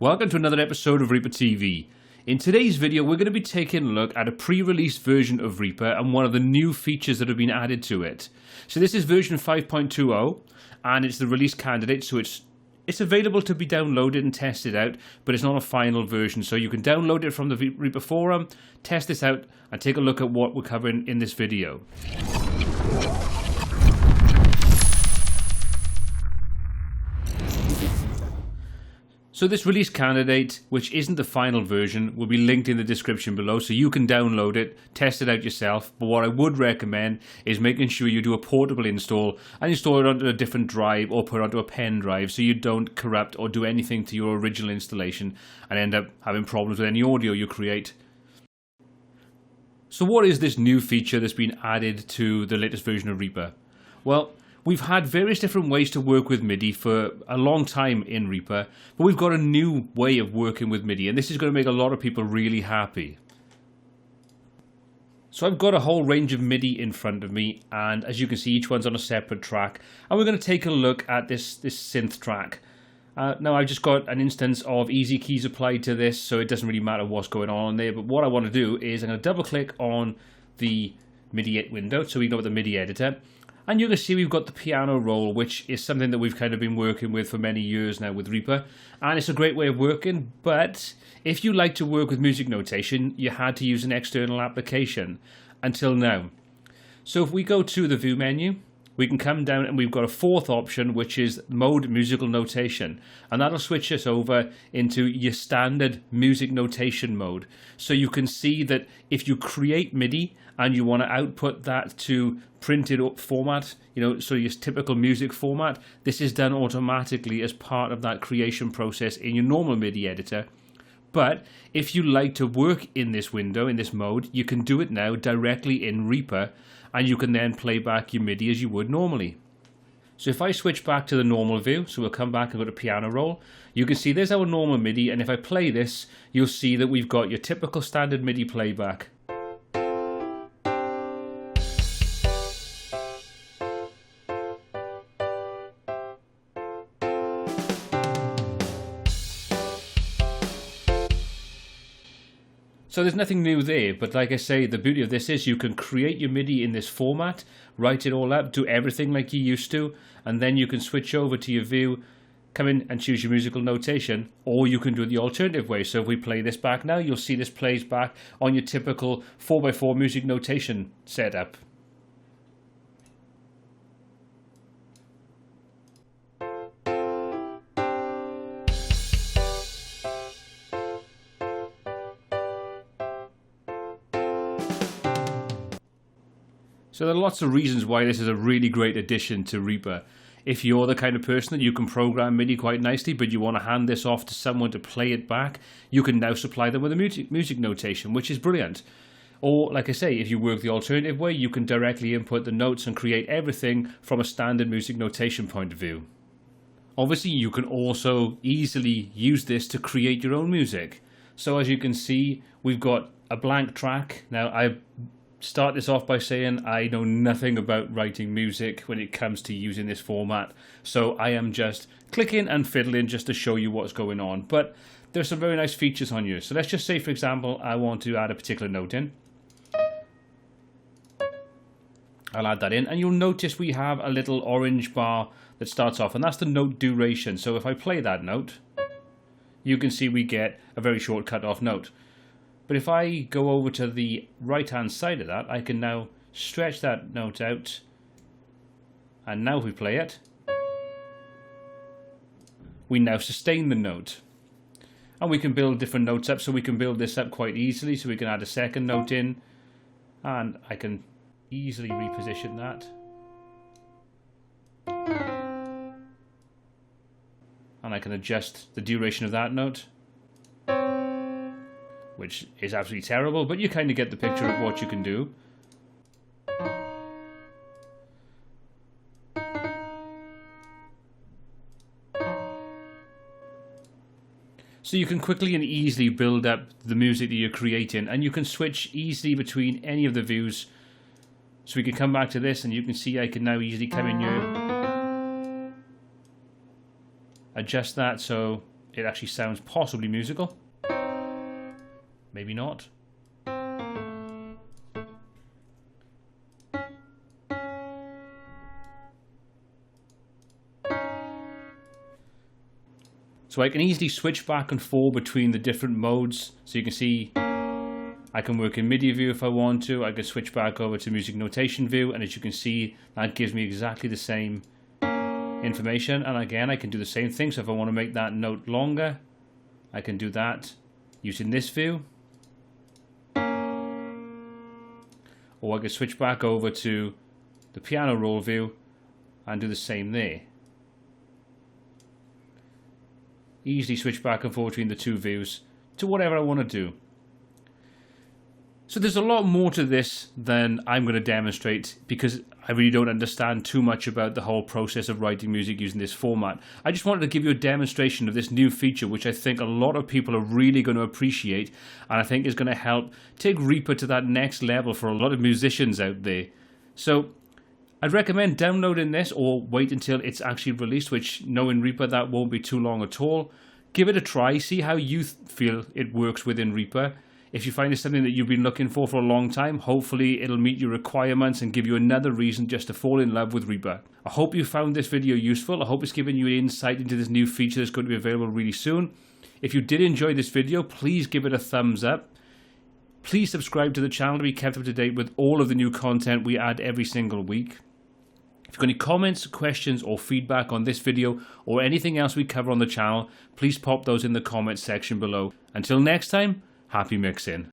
Welcome to another episode of ReaperTV. In today's video, we're going to be taking a look at a pre-released version of Reaper and one of the new features that have been added to it. So this is version 5.20 and it's the release candidate, so it's available to be downloaded and tested out, but it's not a final version. So you can download it from the Reaper forum, test this out, and take a look at what we're covering in this video. So this release candidate, which isn't the final version, will be linked in the description below, so you can download it, test it out yourself. But what I would recommend is making sure you do a portable install and install it onto a different drive or put it onto a pen drive so you don't corrupt or do anything to your original installation and end up having problems with any audio you create. So what is this new feature that's been added to the latest version of Reaper? Well, we've had various different ways to work with MIDI for a long time in Reaper, but we've got a new way of working with MIDI, and this is going to make a lot of people really happy. So I've got a whole range of MIDI in front of me, and as you can see, each one's on a separate track, and we're going to take a look at this synth track. Now I've just got an instance of easy keys applied to this, so it doesn't really matter what's going on there, but what I want to do is I'm going to double click on the MIDI window, so we go with the MIDI editor. And you can see we've got the piano roll, which is something that we've kind of been working with for many years now with Reaper. And it's a great way of working, but if you like to work with music notation, you had to use an external application until now. So if we go to the View menu, we can come down and we've got a fourth option, which is Mode Musical Notation. And that'll switch us over into your standard music notation mode. So you can see that if you create MIDI and you want to output that to printed up format, so your typical music format, this is done automatically as part of that creation process in your normal MIDI editor. But if you like to work in this window, in this mode, you can do it now directly in Reaper, and you can then play back your MIDI as you would normally. So if I switch back to the normal view, so we'll come back and go to piano roll, you can see there's our normal MIDI, and if I play this, you'll see that we've got your typical standard MIDI playback. So there's nothing new there, but like I say, the beauty of this is you can create your MIDI in this format, write it all up, do everything like you used to, and then you can switch over to your view, come in and choose your musical notation, or you can do it the alternative way. So if we play this back now, you'll see this plays back on your typical 4x4 music notation setup. So there are lots of reasons why this is a really great addition to Reaper. If you're the kind of person that you can program MIDI quite nicely, but you want to hand this off to someone to play it back, you can now supply them with a music notation, which is brilliant. Or, like I say, if you work the alternative way, you can directly input the notes and create everything from a standard music notation point of view. Obviously, you can also easily use this to create your own music. So as you can see, we've got a blank track. Now, I start this off by saying I know nothing about writing music when it comes to using this format, so I am just clicking and fiddling just to show you what's going on. But there's some very nice features on here. So let's just say, for example, I want to add a particular note in. I'll add that in, and you'll notice we have a little orange bar that starts off, and that's the note duration. So if I play that note, you can see we get a very short cut off note. But if I go over to the right hand side of that, I can now stretch that note out, and now if we play it, we now sustain the note. And we can build different notes up, so we can build this up quite easily. So we can add a second note in, and I can easily reposition that. And I can adjust the duration of that note, which is absolutely terrible, but you kind of get the picture of what you can do. So you can quickly and easily build up the music that you're creating, and you can switch easily between any of the views. So we can come back to this, and you can see I can now easily come in here, adjust that so it actually sounds possibly musical. Maybe not. So I can easily switch back and forth between the different modes. So you can see I can work in MIDI view if I want to. I can switch back over to music notation view, and as you can see, that gives me exactly the same information. And again, I can do the same thing. So if I want to make that note longer, I can do that using this view. Or I can switch back over to the piano roll view and do the same there. Easily switch back and forth between the two views to whatever I want to do. So there's a lot more to this than I'm going to demonstrate, because I really don't understand too much about the whole process of writing music using this format. I just wanted to give you a demonstration of this new feature, which I think a lot of people are really going to appreciate, and I think is going to help take Reaper to that next level for a lot of musicians out there. So I'd recommend downloading this or wait until it's actually released, which, knowing Reaper, that won't be too long at all. Give it a try, see how you feel it works within Reaper. If you find it's something that you've been looking for a long time, hopefully it'll meet your requirements and give you another reason just to fall in love with Reaper. I hope you found this video useful. I hope it's given you an insight into this new feature that's going to be available really soon. If you did enjoy this video, please give it a thumbs up. Please subscribe to the channel to be kept up to date with all of the new content we add every single week. If you've got any comments, questions or feedback on this video or anything else we cover on the channel, please pop those in the comments section below. Until next time, happy mixing.